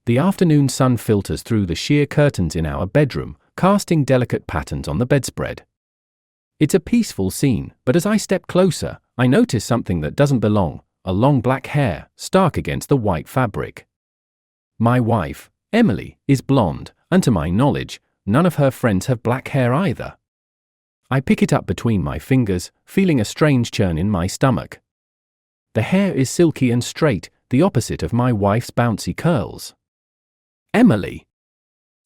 The afternoon sun filters through the sheer curtains in our bedroom, casting delicate patterns on the bedspread. It's a peaceful scene, but as I step closer, I notice something that doesn't belong: a long black hair, stark against the white fabric. My wife, Emily, is blonde, and to my knowledge, none of her friends have black hair either. I pick it up between my fingers, feeling a strange churn in my stomach. The hair is silky and straight, the opposite of my wife's bouncy curls. "Emily!"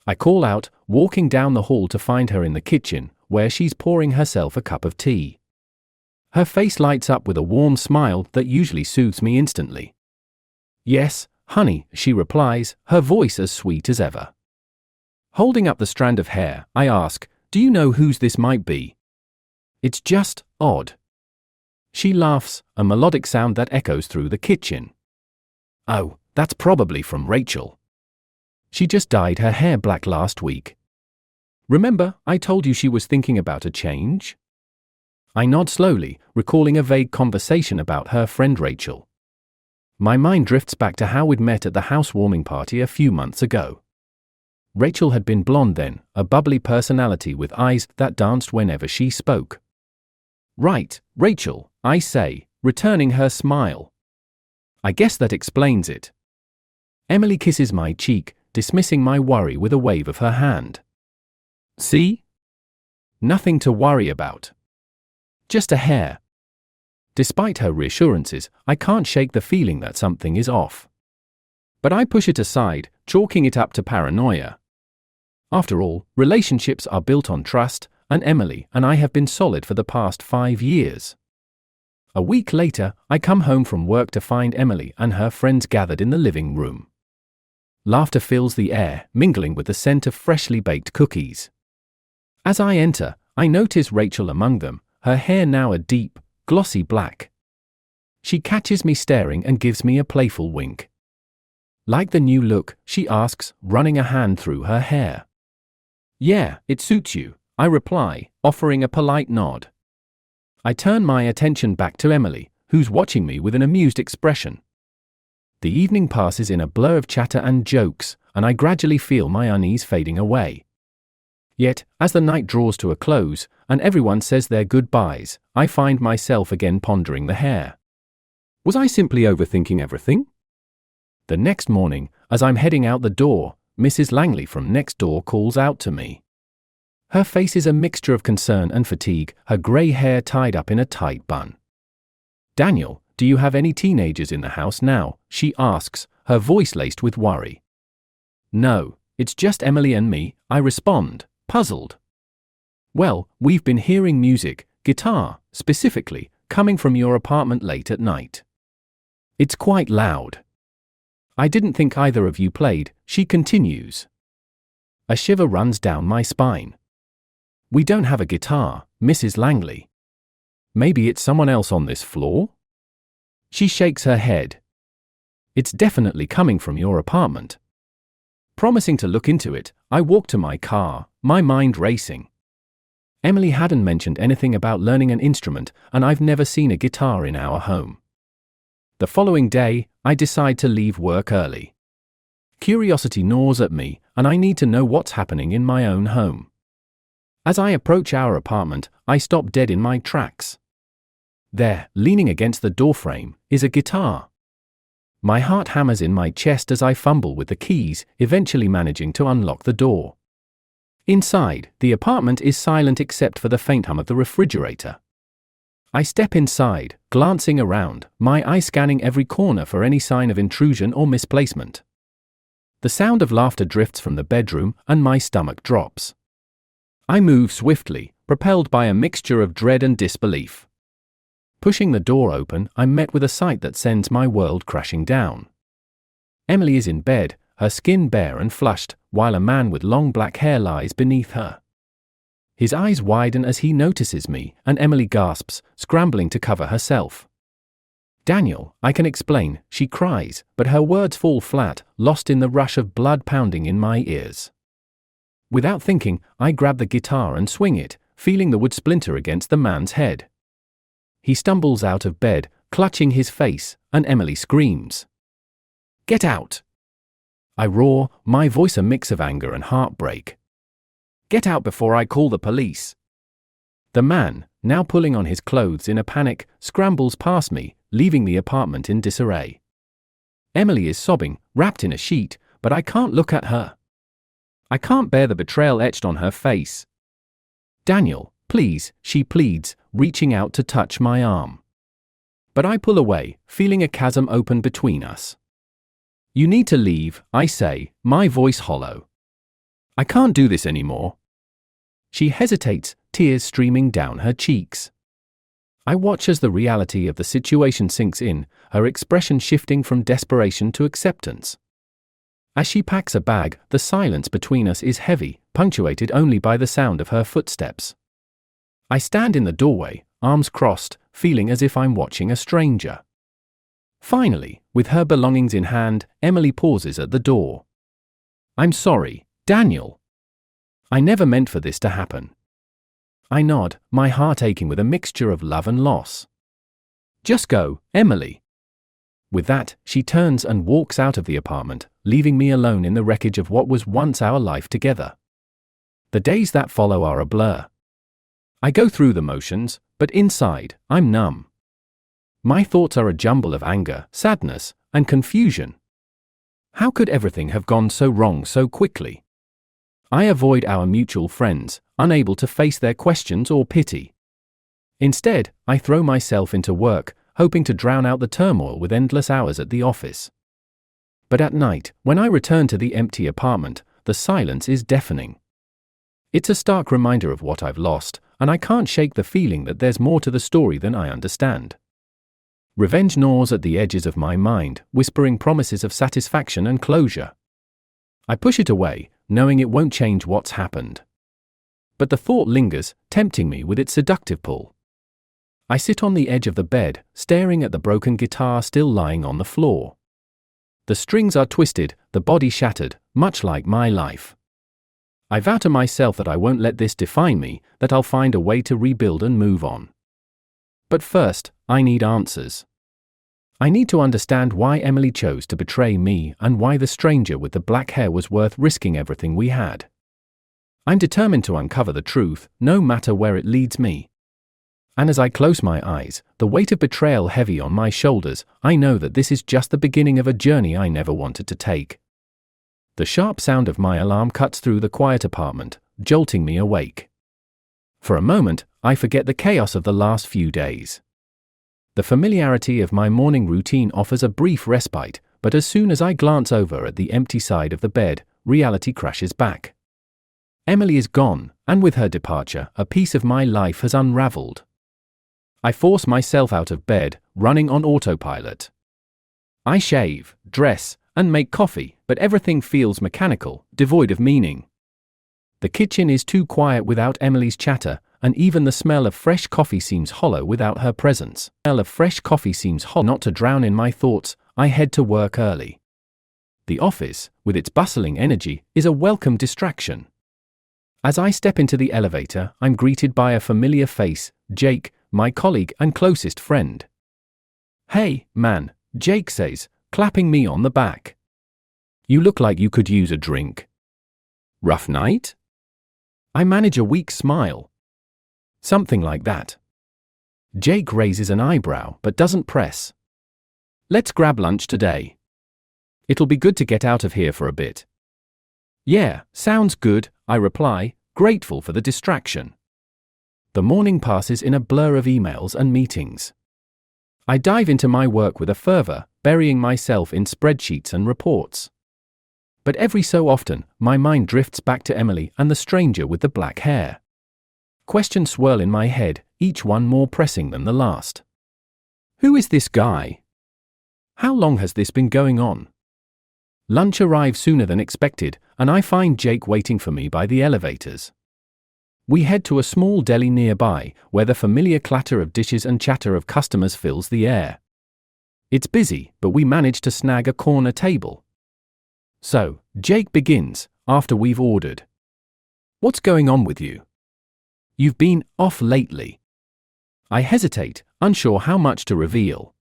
I call out, walking down the hall to find her in the kitchen, where she's pouring herself a cup of tea. Her face lights up with a warm smile that usually soothes me instantly. "Yes, honey," she replies, her voice as sweet as ever. Holding up the strand of hair, I ask, "Do you know whose this might be?" "It's just odd." She laughs, a melodic sound that echoes through the kitchen. "Oh, that's probably from Rachel. She just dyed her hair black last week. Remember, I told you she was thinking about a change?" I nod slowly, recalling a vague conversation about her friend Rachel. My mind drifts back to how we'd met at the housewarming party a few months ago. Rachel had been blonde then, a bubbly personality with eyes that danced whenever she spoke. "Right, Rachel," I say, returning her smile. "I guess that explains it." Emily kisses my cheek, dismissing my worry with a wave of her hand. "See? Nothing to worry about. Just a hair." Despite her reassurances, I can't shake the feeling that something is off. But I push it aside, chalking it up to paranoia. After all, relationships are built on trust, and Emily and I have been solid for the past 5 years. A week later, I come home from work to find Emily and her friends gathered in the living room. Laughter fills the air, mingling with the scent of freshly baked cookies. As I enter, I notice Rachel among them, her hair now a deep, glossy black. She catches me staring and gives me a playful wink. "Like the new look?" she asks, running a hand through her hair. "Yeah, it suits you," I reply, offering a polite nod. I turn my attention back to Emily, who's watching me with an amused expression. The evening passes in a blur of chatter and jokes, and I gradually feel my unease fading away. Yet, as the night draws to a close, and everyone says their goodbyes, I find myself again pondering the hair. Was I simply overthinking everything? The next morning, as I'm heading out the door, Mrs. Langley from next door calls out to me. Her face is a mixture of concern and fatigue, her grey hair tied up in a tight bun. "Daniel, do you have any teenagers in the house now?" she asks, her voice laced with worry. "No, it's just Emily and me," I respond, puzzled. "Well, we've been hearing music, guitar, specifically, coming from your apartment late at night. It's quite loud. I didn't think either of you played," she continues. A shiver runs down my spine. "We don't have a guitar, Mrs. Langley. Maybe it's someone else on this floor?" She shakes her head. "It's definitely coming from your apartment." Promising to look into it, I walk to my car, my mind racing. Emily hadn't mentioned anything about learning an instrument, and I've never seen a guitar in our home. The following day, I decide to leave work early. Curiosity gnaws at me, and I need to know what's happening in my own home. As I approach our apartment, I stop dead in my tracks. There, leaning against the doorframe, is a guitar. My heart hammers in my chest as I fumble with the keys, eventually managing to unlock the door. Inside, the apartment is silent except for the faint hum of the refrigerator. I step inside, glancing around, my eye scanning every corner for any sign of intrusion or misplacement. The sound of laughter drifts from the bedroom, and my stomach drops. I move swiftly, propelled by a mixture of dread and disbelief. Pushing the door open, I'm met with a sight that sends my world crashing down. Emily is in bed, her skin bare and flushed, while a man with long black hair lies beneath her. His eyes widen as he notices me, and Emily gasps, scrambling to cover herself. "Daniel, I can explain," she cries, but her words fall flat, lost in the rush of blood pounding in my ears. Without thinking, I grab the guitar and swing it, feeling the wood splinter against the man's head. He stumbles out of bed, clutching his face, and Emily screams. "Get out!" I roar, my voice a mix of anger and heartbreak. Get out before I call the police. The man, now pulling on his clothes in a panic, scrambles past me, leaving the apartment in disarray. Emily is sobbing, wrapped in a sheet, but I can't look at her. I can't bear the betrayal etched on her face. Daniel, please, she pleads, reaching out to touch my arm. But I pull away, feeling a chasm open between us. You need to leave, I say, my voice hollow. I can't do this anymore. She hesitates, tears streaming down her cheeks. I watch as the reality of the situation sinks in, her expression shifting from desperation to acceptance. As she packs a bag, the silence between us is heavy, punctuated only by the sound of her footsteps. I stand in the doorway, arms crossed, feeling as if I'm watching a stranger. Finally, with her belongings in hand, Emily pauses at the door. I'm sorry, Daniel. I never meant for this to happen. I nod, my heart aching with a mixture of love and loss. Just go, Emily. With that, she turns and walks out of the apartment, leaving me alone in the wreckage of what was once our life together. The days that follow are a blur. I go through the motions, but inside, I'm numb. My thoughts are a jumble of anger, sadness, and confusion. How could everything have gone so wrong so quickly? I avoid our mutual friends, unable to face their questions or pity. Instead, I throw myself into work, hoping to drown out the turmoil with endless hours at the office. But at night, when I return to the empty apartment, the silence is deafening. It's a stark reminder of what I've lost, and I can't shake the feeling that there's more to the story than I understand. Revenge gnaws at the edges of my mind, whispering promises of satisfaction and closure. I push it away, knowing it won't change what's happened. But the thought lingers, tempting me with its seductive pull. I sit on the edge of the bed, staring at the broken guitar still lying on the floor. The strings are twisted, the body shattered, much like my life. I vow to myself that I won't let this define me, that I'll find a way to rebuild and move on. But first, I need answers. I need to understand why Emily chose to betray me and why the stranger with the black hair was worth risking everything we had. I'm determined to uncover the truth, no matter where it leads me. And as I close my eyes, the weight of betrayal heavy on my shoulders, I know that this is just the beginning of a journey I never wanted to take. The sharp sound of my alarm cuts through the quiet apartment, jolting me awake. For a moment, I forget the chaos of the last few days. The familiarity of my morning routine offers a brief respite, but as soon as I glance over at the empty side of the bed, reality crashes back. Emily is gone, and with her departure, a piece of my life has unraveled. I force myself out of bed, running on autopilot. I shave, dress, and make coffee, but everything feels mechanical, devoid of meaning. The kitchen is too quiet without Emily's chatter, and even the smell of fresh coffee seems hollow without her presence. The smell of fresh coffee seems hollow. Not to drown in my thoughts, I head to work early. The office, with its bustling energy, is a welcome distraction. As I step into the elevator, I'm greeted by a familiar face, Jake, my colleague and closest friend. "Hey, man," Jake says, clapping me on the back. "You look like you could use a drink." "Rough night?" I manage a weak smile. "Something like that." Jake raises an eyebrow but doesn't press. "Let's grab lunch today. It'll be good to get out of here for a bit." "Yeah, sounds good," I reply, grateful for the distraction. The morning passes in a blur of emails and meetings. I dive into my work with a fervor, burying myself in spreadsheets and reports. But every so often, my mind drifts back to Emily and the stranger with the black hair. Questions swirl in my head, each one more pressing than the last. Who is this guy? How long has this been going on? Lunch arrives sooner than expected, and I find Jake waiting for me by the elevators. We head to a small deli nearby, where the familiar clatter of dishes and chatter of customers fills the air. It's busy, but we manage to snag a corner table. So, Jake begins, after we've ordered. "What's going on with you? You've been off lately." I hesitate, unsure how much to reveal.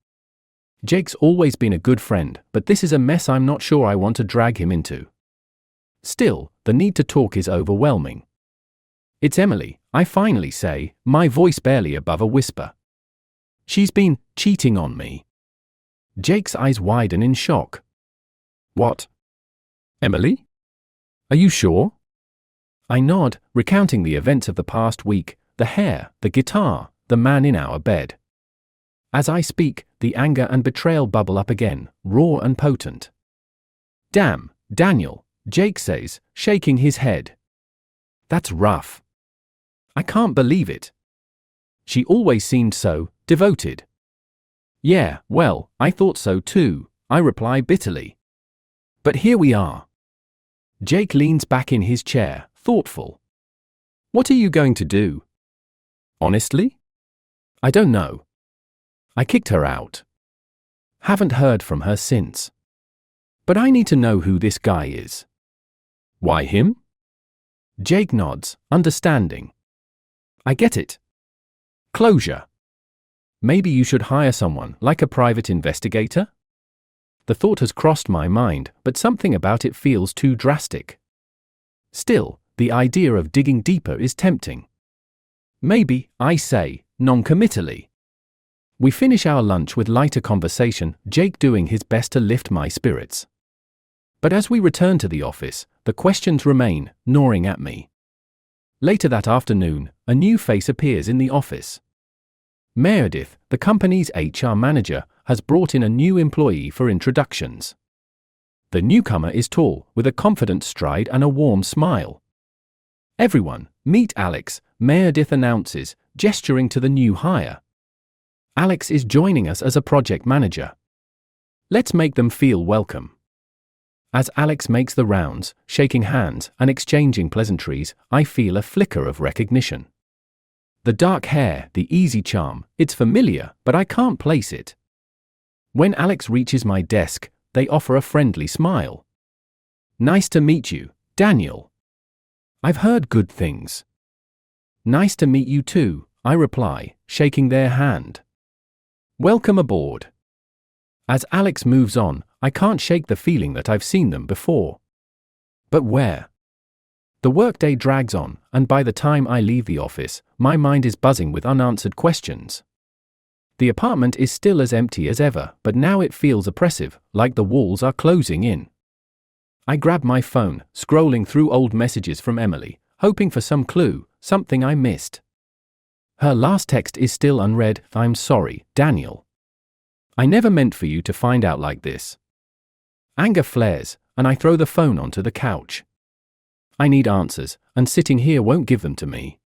Jake's always been a good friend, but this is a mess I'm not sure I want to drag him into. Still, the need to talk is overwhelming. It's Emily, I finally say, my voice barely above a whisper. She's been cheating on me. Jake's eyes widen in shock. What? Emily? Are you sure? I nod, recounting the events of the past week, the hair, the guitar, the man in our bed. As I speak, the anger and betrayal bubble up again, raw and potent. Damn, Daniel, Jake says, shaking his head. That's rough. I can't believe it. She always seemed so devoted. Yeah, well, I thought so too, I reply bitterly. But here we are. Jake leans back in his chair, thoughtful. What are you going to do? Honestly? I don't know. I kicked her out. Haven't heard from her since. But I need to know who this guy is. Why him? Jake nods, understanding. I get it. Closure. Maybe you should hire someone, like a private investigator? The thought has crossed my mind, but something about it feels too drastic. Still, the idea of digging deeper is tempting. Maybe, I say, non-committally. We finish our lunch with lighter conversation, Jake doing his best to lift my spirits. But as we return to the office, the questions remain, gnawing at me. Later that afternoon, a new face appears in the office. Meredith, the company's HR manager, has brought in a new employee for introductions. The newcomer is tall, with a confident stride and a warm smile. Everyone, meet Alex, Meredith announces, gesturing to the new hire. Alex is joining us as a project manager. Let's make them feel welcome. As Alex makes the rounds, shaking hands and exchanging pleasantries, I feel a flicker of recognition. The dark hair, the easy charm, it's familiar, but I can't place it. When Alex reaches my desk, they offer a friendly smile. Nice to meet you, Daniel. I've heard good things. Nice to meet you too, I reply, shaking their hand. Welcome aboard. As Alex moves on, I can't shake the feeling that I've seen them before. But where? The workday drags on, and by the time I leave the office, my mind is buzzing with unanswered questions. The apartment is still as empty as ever, but now it feels oppressive, like the walls are closing in. I grab my phone, scrolling through old messages from Emily, hoping for some clue, something I missed. Her last text is still unread. I'm sorry, Daniel. I never meant for you to find out like this. Anger flares, and I throw the phone onto the couch. I need answers, and sitting here won't give them to me.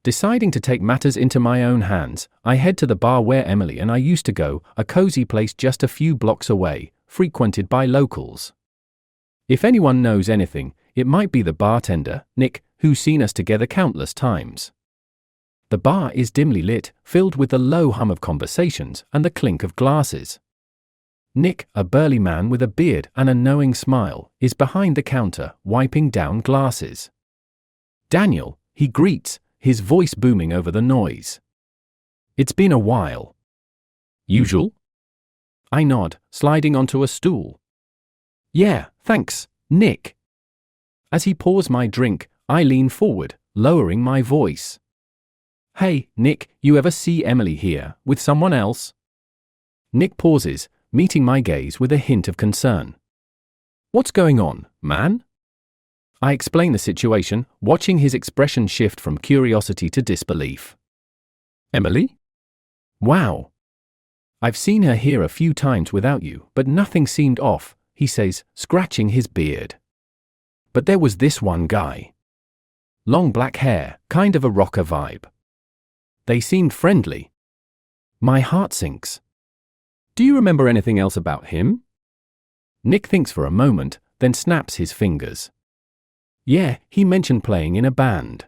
Deciding to take matters into my own hands, I head to the bar where Emily and I used to go, a cozy place just a few blocks away, frequented by locals. If anyone knows anything, it might be the bartender, Nick, who's seen us together countless times. The bar is dimly lit, filled with the low hum of conversations and the clink of glasses. Nick, a burly man with a beard and a knowing smile, is behind the counter, wiping down glasses. Daniel, he greets, his voice booming over the noise. It's been a while. Usual? I nod, sliding onto a stool. Yeah, thanks, Nick. As he pours my drink, I lean forward, lowering my voice. Hey, Nick, you ever see Emily here, with someone else? Nick pauses, meeting my gaze with a hint of concern. What's going on, man? I explain the situation, watching his expression shift from curiosity to disbelief. Emily? Wow. I've seen her here a few times without you, but nothing seemed off, he says, scratching his beard. But there was this one guy. Long black hair, kind of a rocker vibe. They seemed friendly. My heart sinks. Do you remember anything else about him? Nick thinks for a moment, then snaps his fingers. Yeah, he mentioned playing in a band.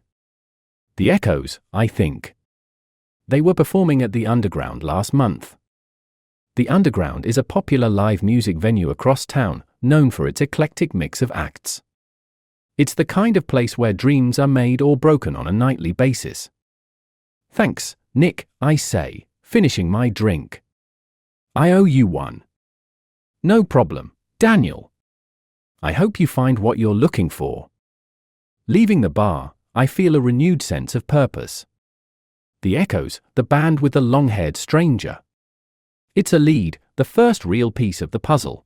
The Echoes, I think. They were performing at the Underground last month. The Underground is a popular live music venue across town, known for its eclectic mix of acts. It's the kind of place where dreams are made or broken on a nightly basis. Thanks, Nick, I say, finishing my drink. I owe you one. No problem, Daniel. I hope you find what you're looking for. Leaving the bar, I feel a renewed sense of purpose. The Echoes, the band with the long-haired stranger. It's a lead, the first real piece of the puzzle.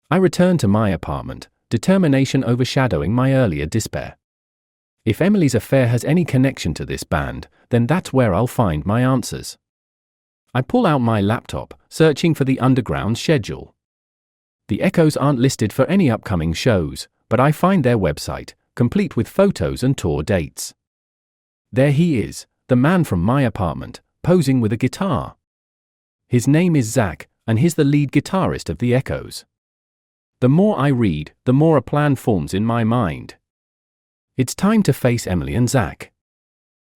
I return to my apartment, determination overshadowing my earlier despair. If Emily's affair has any connection to this band, then that's where I'll find my answers. I pull out my laptop, searching for the underground schedule. The Echoes aren't listed for any upcoming shows, but I find their website, complete with photos and tour dates. There he is, the man from my apartment, posing with a guitar. His name is Zach, and he's the lead guitarist of the Echoes. The more I read, the more a plan forms in my mind. It's time to face Emily and Zach.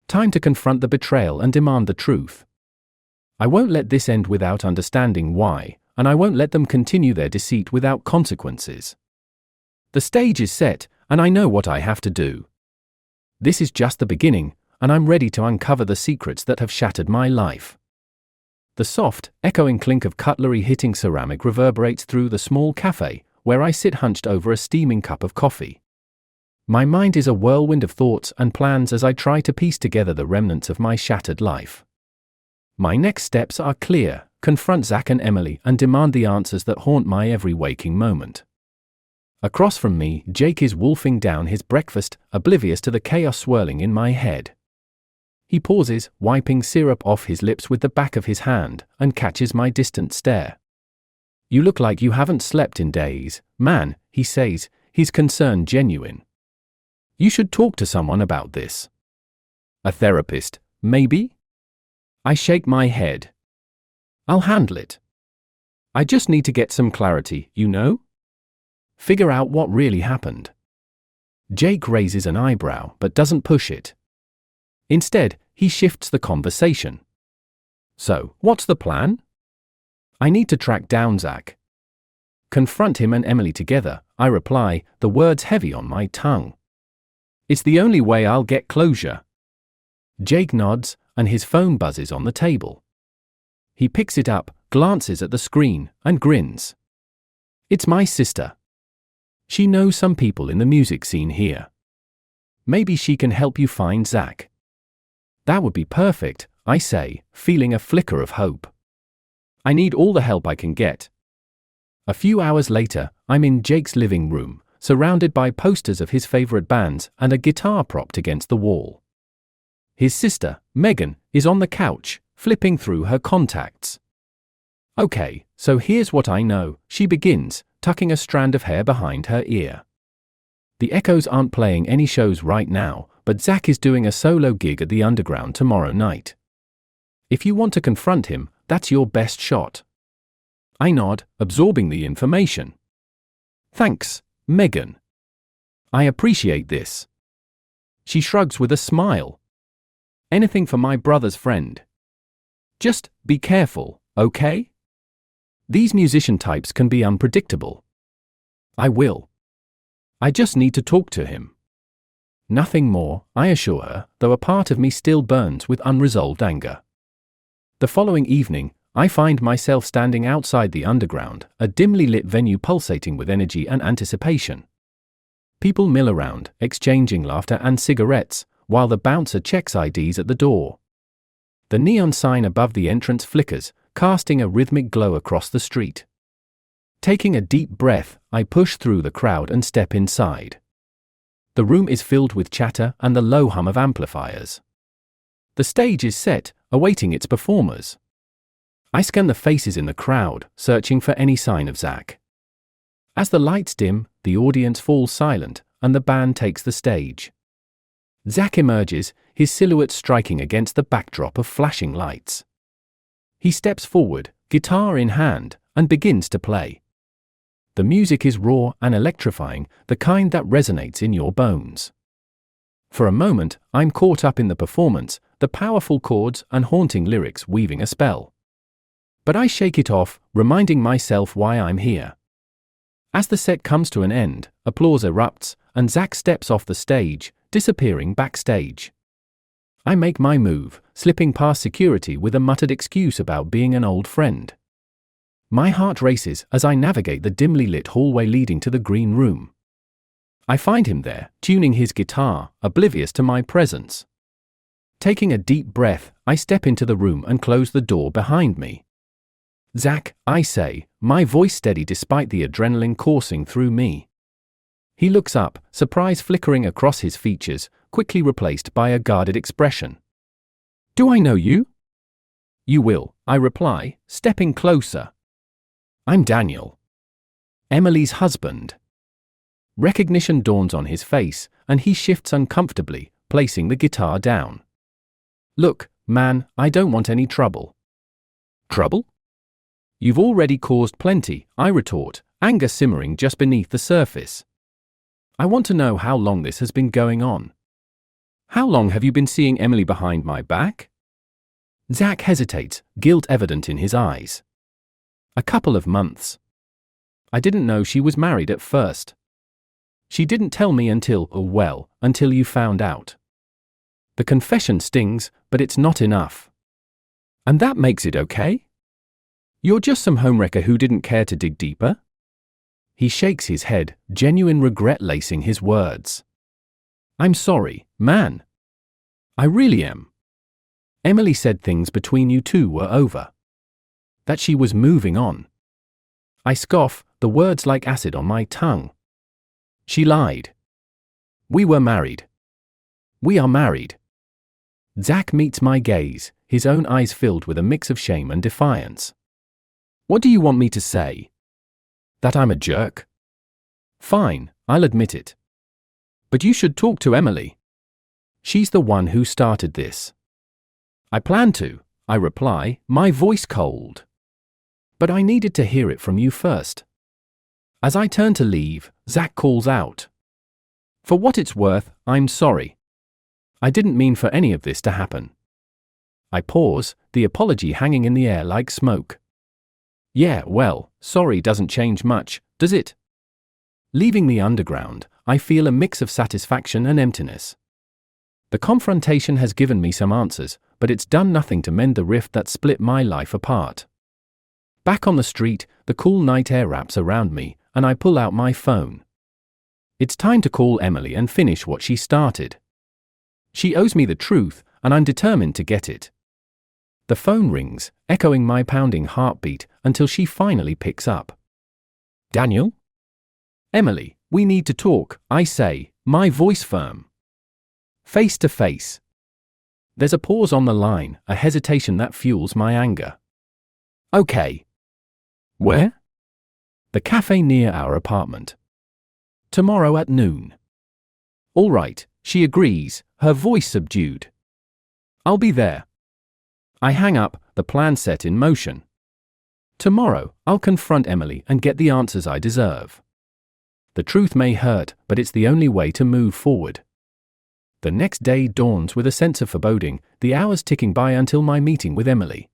Time to confront the betrayal and demand the truth. I won't let this end without understanding why, and I won't let them continue their deceit without consequences. The stage is set, and I know what I have to do. This is just the beginning, and I'm ready to uncover the secrets that have shattered my life. The soft, echoing clink of cutlery hitting ceramic reverberates through the small cafe, where I sit hunched over a steaming cup of coffee. My mind is a whirlwind of thoughts and plans as I try to piece together the remnants of my shattered life. My next steps are clear: confront Zach and Emily and demand the answers that haunt my every waking moment. Across from me, Jake is wolfing down his breakfast, oblivious to the chaos swirling in my head. He pauses, wiping syrup off his lips with the back of his hand, and catches my distant stare. "You look like you haven't slept in days, man," he says, his concern genuine. "You should talk to someone about this." "A therapist, maybe?" I shake my head. "I'll handle it. I just need to get some clarity, you know? Figure out what really happened." Jake raises an eyebrow but doesn't push it. Instead, he shifts the conversation. "So, what's the plan?" "I need to track down Zach. Confront him and Emily together," I reply, the words heavy on my tongue. "It's the only way I'll get closure." Jake nods, and his phone buzzes on the table. He picks it up, glances at the screen, and grins. It's my sister. She knows some people in the music scene here. "Maybe she can help you find Zach." "That would be perfect," I say, feeling a flicker of hope. "I need all the help I can get." A few hours later, I'm in Jake's living room, surrounded by posters of his favorite bands and a guitar propped against the wall. His sister, Megan, is on the couch, flipping through her contacts. "Okay, so here's what I know," she begins, tucking a strand of hair behind her ear. "The Echoes aren't playing any shows right now, but Zach is doing a solo gig at the Underground tomorrow night. If you want to confront him, that's your best shot." I nod, absorbing the information. "Thanks, Megan. I appreciate this." She shrugs with a smile. "Anything for my brother's friend. Just be careful, okay? These musician types can be unpredictable." "I will. I just need to talk to him." Nothing more, I assure her, though a part of me still burns with unresolved anger. The following evening, I find myself standing outside the Underground, a dimly lit venue pulsating with energy and anticipation. People mill around, exchanging laughter and cigarettes, while the bouncer checks IDs at the door. The neon sign above the entrance flickers, casting a rhythmic glow across the street. Taking a deep breath, I push through the crowd and step inside. The room is filled with chatter and the low hum of amplifiers. The stage is set, awaiting its performers. I scan the faces in the crowd, searching for any sign of Zach. As the lights dim, the audience falls silent, and the band takes the stage. Zach emerges, his silhouette striking against the backdrop of flashing lights. He steps forward, guitar in hand, and begins to play. The music is raw and electrifying, the kind that resonates in your bones. For a moment, I'm caught up in the performance, the powerful chords and haunting lyrics weaving a spell. But I shake it off, reminding myself why I'm here. As the set comes to an end, applause erupts, and Zach steps off the stage, disappearing backstage. I make my move, slipping past security with a muttered excuse about being an old friend. My heart races as I navigate the dimly lit hallway leading to the green room. I find him there, tuning his guitar, oblivious to my presence. Taking a deep breath, I step into the room and close the door behind me. "Zach," I say, my voice steady despite the adrenaline coursing through me. He looks up, surprise flickering across his features, quickly replaced by a guarded expression. "Do I know you?" "You will," I reply, stepping closer. "I'm Daniel. Emily's husband." Recognition dawns on his face, and he shifts uncomfortably, placing the guitar down. "Look, man, I don't want any trouble." "Trouble?" "You've already caused plenty," I retort, anger simmering just beneath the surface. "I want to know how long this has been going on. How long have you been seeing Emily behind my back?" Zach hesitates, guilt evident in his eyes. "A couple of months. I didn't know she was married at first. She didn't tell me until you found out." The confession stings, but it's not enough. "And that makes it okay? You're just some homewrecker who didn't care to dig deeper?" He shakes his head, genuine regret lacing his words. "I'm sorry, man. I really am. Emily said things between you two were over. That she was moving on." I scoff, the words like acid on my tongue. "She lied. We were married. We are married." Zach meets my gaze, his own eyes filled with a mix of shame and defiance. "What do you want me to say? That I'm a jerk? Fine, I'll admit it. But you should talk to Emily. She's the one who started this." "I plan to," I reply, my voice cold. "But I needed to hear it from you first." As I turn to leave, Zach calls out, "For what it's worth, I'm sorry. I didn't mean for any of this to happen." I pause, the apology hanging in the air like smoke. "Yeah, well, sorry doesn't change much, does it?" Leaving the underground, I feel a mix of satisfaction and emptiness. The confrontation has given me some answers, but it's done nothing to mend the rift that split my life apart. Back on the street, the cool night air wraps around me, and I pull out my phone. It's time to call Emily and finish what she started. She owes me the truth, and I'm determined to get it. The phone rings, echoing my pounding heartbeat, until she finally picks up. "Daniel?" "Emily, we need to talk," I say, my voice firm. Face to face. There's a pause on the line, a hesitation that fuels my anger. "Okay. Where?" "The cafe near our apartment. Tomorrow at noon." "All right," she agrees, her voice subdued. "I'll be there." I hang up, the plan set in motion. Tomorrow, I'll confront Emily and get the answers I deserve. The truth may hurt, but it's the only way to move forward. The next day dawns with a sense of foreboding, the hours ticking by until my meeting with Emily.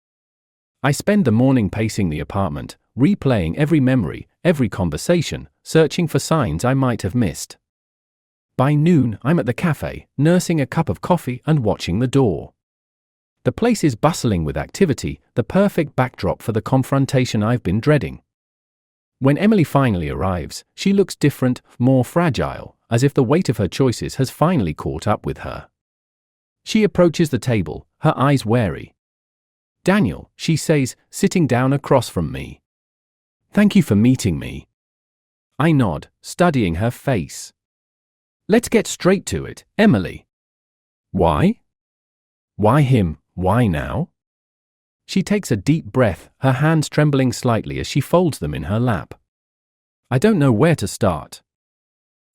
I spend the morning pacing the apartment, replaying every memory, every conversation, searching for signs I might have missed. By noon, I'm at the cafe, nursing a cup of coffee and watching the door. The place is bustling with activity, the perfect backdrop for the confrontation I've been dreading. When Emily finally arrives, she looks different, more fragile, as if the weight of her choices has finally caught up with her. She approaches the table, her eyes wary. "Daniel," she says, sitting down across from me. "Thank you for meeting me." I nod, studying her face. "Let's get straight to it, Emily." "Why?" "Why him? Why now?" She takes a deep breath, her hands trembling slightly as she folds them in her lap. I don't know where to start.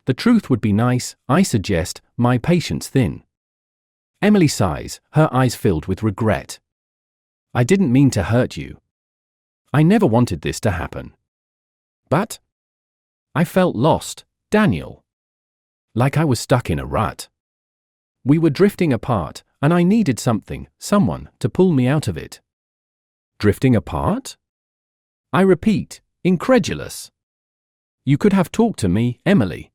The truth would be nice, I suggest, my patience thin. Emily sighs, her eyes filled with regret. "I didn't mean to hurt you. I never wanted this to happen. But I felt lost, Daniel. Like I was stuck in a rut. We were drifting apart, and I needed someone, to pull me out of it." "Drifting apart?" I repeat, incredulous. "You could have talked to me, Emily.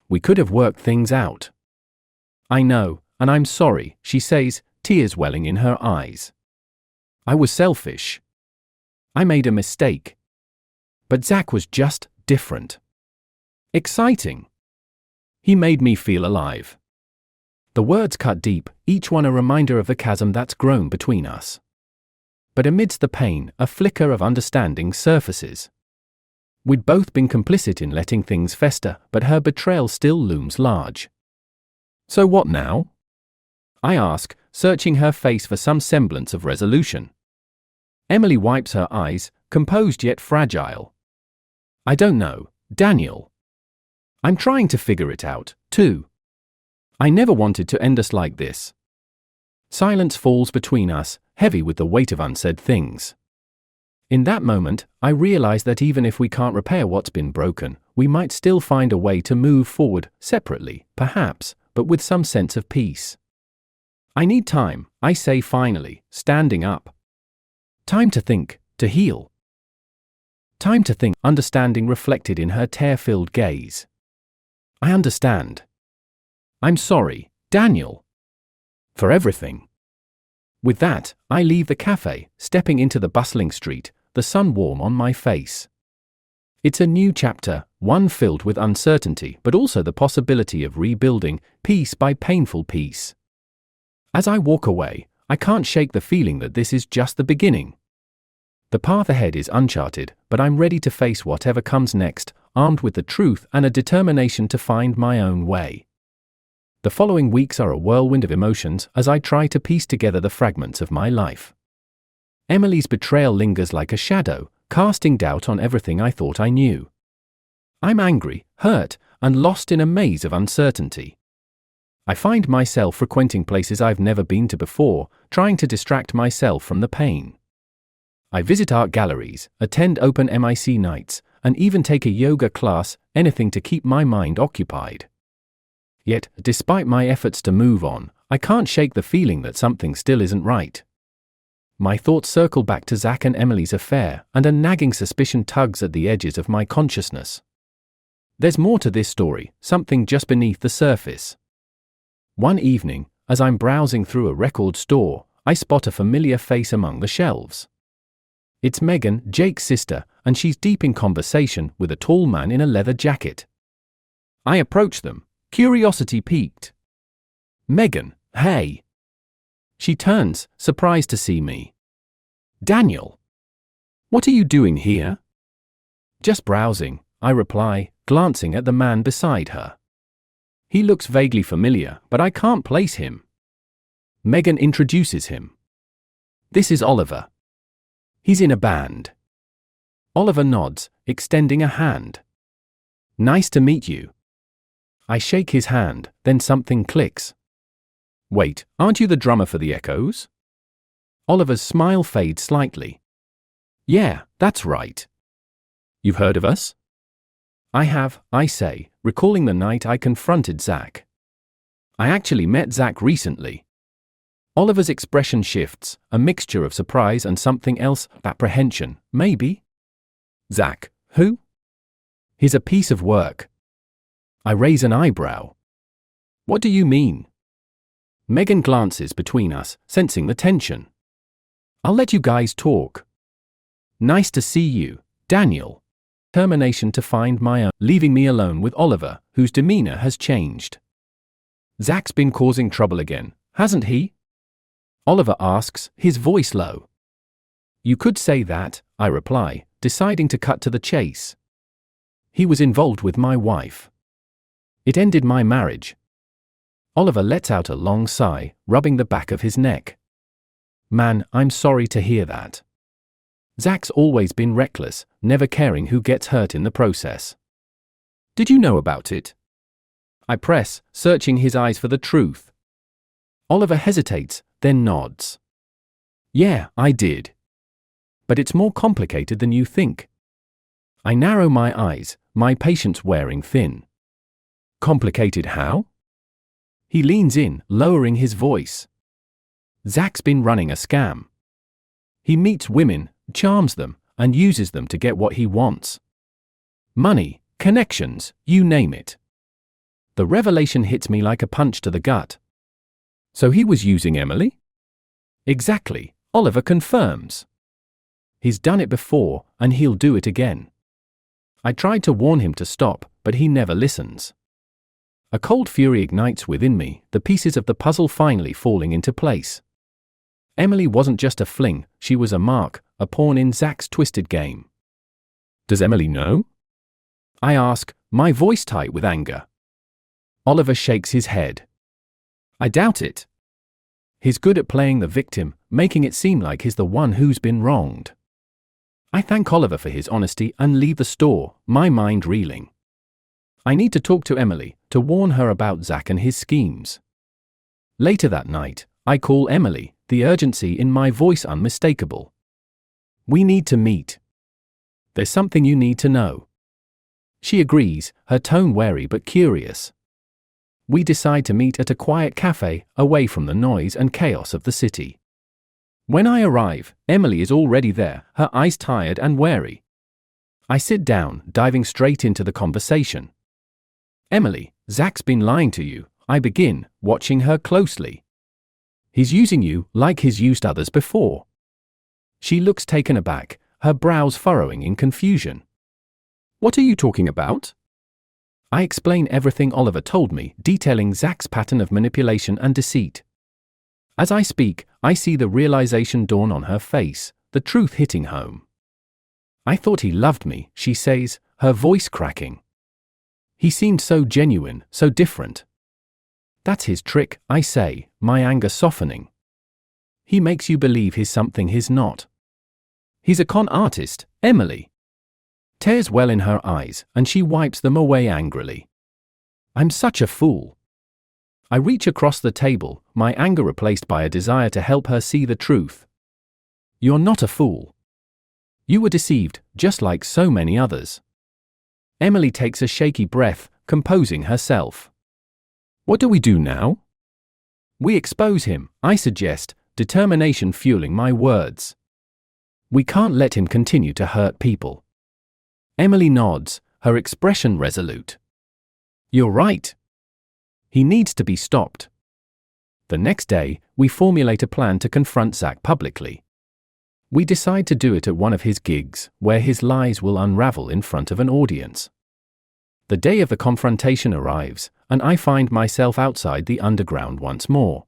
We could have worked things out." "I know, and I'm sorry," she says, tears welling in her eyes. "I was selfish. I made a mistake. But Zach was just different. Exciting. He made me feel alive. The words cut deep, each one a reminder of the chasm that's grown between us. But amidst the pain, a flicker of understanding surfaces. We'd both been complicit in letting things fester, but her betrayal still looms large. So what now? I ask, searching her face for some semblance of resolution. Emily wipes her eyes, composed yet fragile. I don't know, Daniel. I'm trying to figure it out, too. I never wanted to end us like this. Silence falls between us, heavy with the weight of unsaid things. In that moment, I realize that even if we can't repair what's been broken, we might still find a way to move forward, separately, perhaps, but with some sense of peace. I need time, I say finally, standing up. Time to think, to heal. Time to think, understanding reflected in her tear-filled gaze. I understand. I'm sorry, Daniel. For everything. With that, I leave the cafe, stepping into the bustling street, the sun warm on my face. It's a new chapter, one filled with uncertainty but also the possibility of rebuilding, piece by painful piece. As I walk away, I can't shake the feeling that this is just the beginning. The path ahead is uncharted, but I'm ready to face whatever comes next, armed with the truth and a determination to find my own way. The following weeks are a whirlwind of emotions as I try to piece together the fragments of my life. Emily's betrayal lingers like a shadow, casting doubt on everything I thought I knew. I'm angry, hurt, and lost in a maze of uncertainty. I find myself frequenting places I've never been to before, trying to distract myself from the pain. I visit art galleries, attend open mic nights, and even take a yoga class, anything to keep my mind occupied. Yet, despite my efforts to move on, I can't shake the feeling that something still isn't right. My thoughts circle back to Zach and Emily's affair, and a nagging suspicion tugs at the edges of my consciousness. There's more to this story, something just beneath the surface. One evening, as I'm browsing through a record store, I spot a familiar face among the shelves. It's Megan, Jake's sister, and she's deep in conversation with a tall man in a leather jacket. I approach them, curiosity piqued. Megan, hey. She turns, surprised to see me. Daniel. What are you doing here? Just browsing, I reply, glancing at the man beside her. He looks vaguely familiar, but I can't place him. Megan introduces him. This is Oliver. He's in a band. Oliver nods, extending a hand. Nice to meet you. I shake his hand, then something clicks. Wait, aren't you the drummer for the Echoes? Oliver's smile fades slightly. Yeah, that's right. You've heard of us? I have, I say, recalling the night I confronted Zach. I actually met Zach recently. Oliver's expression shifts, a mixture of surprise and something else, apprehension, maybe? Zach, who? He's a piece of work. I raise an eyebrow. What do you mean? Megan glances between us, sensing the tension. I'll let you guys talk. Nice to see you, Daniel. Determination to find my own, leaving me alone with Oliver, whose demeanor has changed. Zach's been causing trouble again, hasn't he? Oliver asks, his voice low. You could say that, I reply, deciding to cut to the chase. He was involved with my wife. It ended my marriage. Oliver lets out a long sigh, rubbing the back of his neck. Man, I'm sorry to hear that. Zach's always been reckless, never caring who gets hurt in the process. Did you know about it? I press, searching his eyes for the truth. Oliver hesitates, then nods. Yeah, I did. But it's more complicated than you think. I narrow my eyes, my patience wearing thin. Complicated how? He leans in, lowering his voice. Zach's been running a scam. He meets women, charms them, and uses them to get what he wants. Money, connections, you name it. The revelation hits me like a punch to the gut. So he was using Emily? Exactly, Oliver confirms. He's done it before, and he'll do it again. I tried to warn him to stop, but he never listens. A cold fury ignites within me, the pieces of the puzzle finally falling into place. Emily wasn't just a fling, she was a mark, a pawn in Zach's twisted game. Does Emily know? I ask, my voice tight with anger. Oliver shakes his head. I doubt it. He's good at playing the victim, making it seem like he's the one who's been wronged. I thank Oliver for his honesty and leave the store, my mind reeling. I need to talk to Emily, to warn her about Zach and his schemes. Later that night, I call Emily, the urgency in my voice unmistakable. We need to meet. There's something you need to know. She agrees, her tone wary but curious. We decide to meet at a quiet cafe, away from the noise and chaos of the city. When I arrive, Emily is already there, her eyes tired and wary. I sit down, diving straight into the conversation. Emily, Zach's been lying to you, I begin, watching her closely. He's using you, like he's used others before. She looks taken aback, her brows furrowing in confusion. What are you talking about? I explain everything Oliver told me, detailing Zach's pattern of manipulation and deceit. As I speak, I see the realization dawn on her face, the truth hitting home. I thought he loved me, she says, her voice cracking. He seemed so genuine, so different. That's his trick, I say, my anger softening. He makes you believe he's something he's not. He's a con artist, Emily. Tears well in her eyes, and she wipes them away angrily. I'm such a fool. I reach across the table, my anger replaced by a desire to help her see the truth. You're not a fool. You were deceived, just like so many others. Emily takes a shaky breath, composing herself. What do we do now? We expose him, I suggest, determination fueling my words. We can't let him continue to hurt people. Emily nods, her expression resolute. You're right. He needs to be stopped. The next day, we formulate a plan to confront Zach publicly. We decide to do it at one of his gigs, where his lies will unravel in front of an audience. The day of the confrontation arrives, and I find myself outside the underground once more.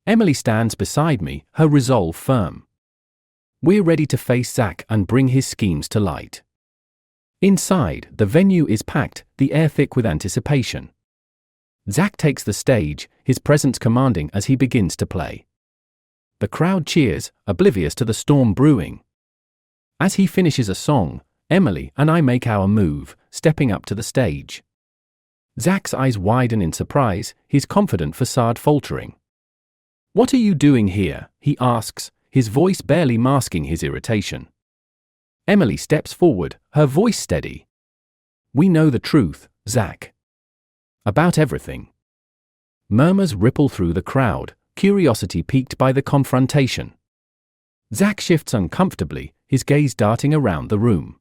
Emily stands beside me, her resolve firm. We're ready to face Zach and bring his schemes to light. Inside, the venue is packed, the air thick with anticipation. Zach takes the stage, his presence commanding as he begins to play. The crowd cheers, oblivious to the storm brewing. As he finishes a song, Emily and I make our move, stepping up to the stage. Zach's eyes widen in surprise, his confident facade faltering. What are you doing here? He asks, his voice barely masking his irritation. Emily steps forward, her voice steady. We know the truth, Zach. About everything. Murmurs ripple through the crowd, curiosity piqued by the confrontation. Zach shifts uncomfortably, his gaze darting around the room.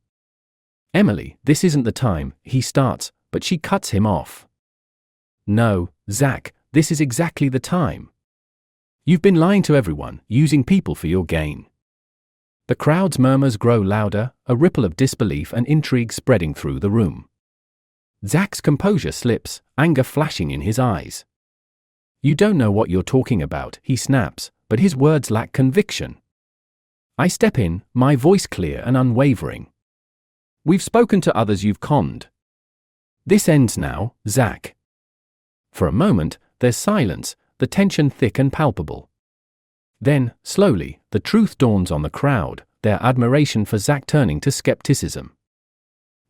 Emily, this isn't the time, he starts, but she cuts him off. No, Zach, this is exactly the time. You've been lying to everyone, using people for your gain. The crowd's murmurs grow louder, a ripple of disbelief and intrigue spreading through the room. Zach's composure slips, anger flashing in his eyes. You don't know what you're talking about, he snaps, but his words lack conviction. I step in, my voice clear and unwavering. We've spoken to others you've conned. This ends now, Zach. For a moment, there's silence, the tension thick and palpable. Then, slowly, the truth dawns on the crowd, their admiration for Zach turning to skepticism.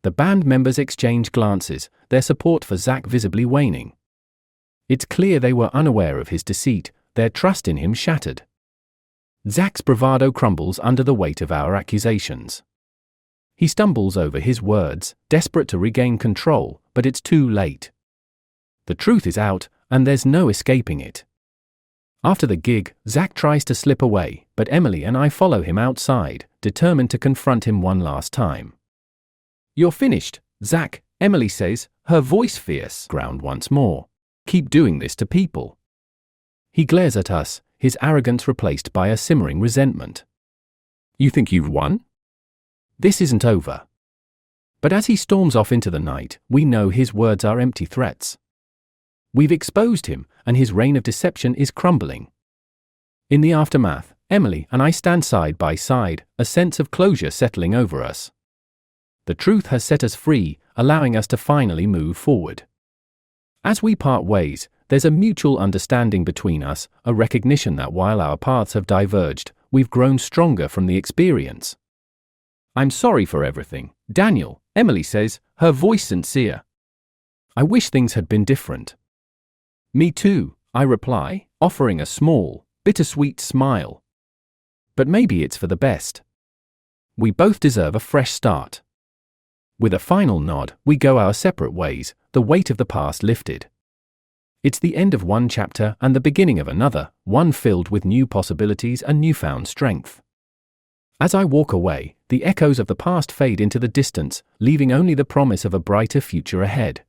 The band members exchange glances, their support for Zach visibly waning. It's clear they were unaware of his deceit, their trust in him shattered. Zach's bravado crumbles under the weight of our accusations. He stumbles over his words, desperate to regain control, but it's too late. The truth is out, and there's no escaping it. After the gig, Zach tries to slip away, but Emily and I follow him outside, determined to confront him one last time. You're finished, Zach, Emily says, her voice fierce. Ground once more. Keep doing this to people. He glares at us, his arrogance replaced by a simmering resentment. You think you've won? This isn't over. But as he storms off into the night, we know his words are empty threats. We've exposed him, and his reign of deception is crumbling. In the aftermath, Emily and I stand side by side, a sense of closure settling over us. The truth has set us free, allowing us to finally move forward. As we part ways, there's a mutual understanding between us, a recognition that while our paths have diverged, we've grown stronger from the experience. I'm sorry for everything, Daniel, Emily says, her voice sincere. I wish things had been different. Me too, I reply, offering a small, bittersweet smile. But maybe it's for the best. We both deserve a fresh start. With a final nod, we go our separate ways, the weight of the past lifted. It's the end of one chapter and the beginning of another, one filled with new possibilities and newfound strength. As I walk away, the echoes of the past fade into the distance, leaving only the promise of a brighter future ahead.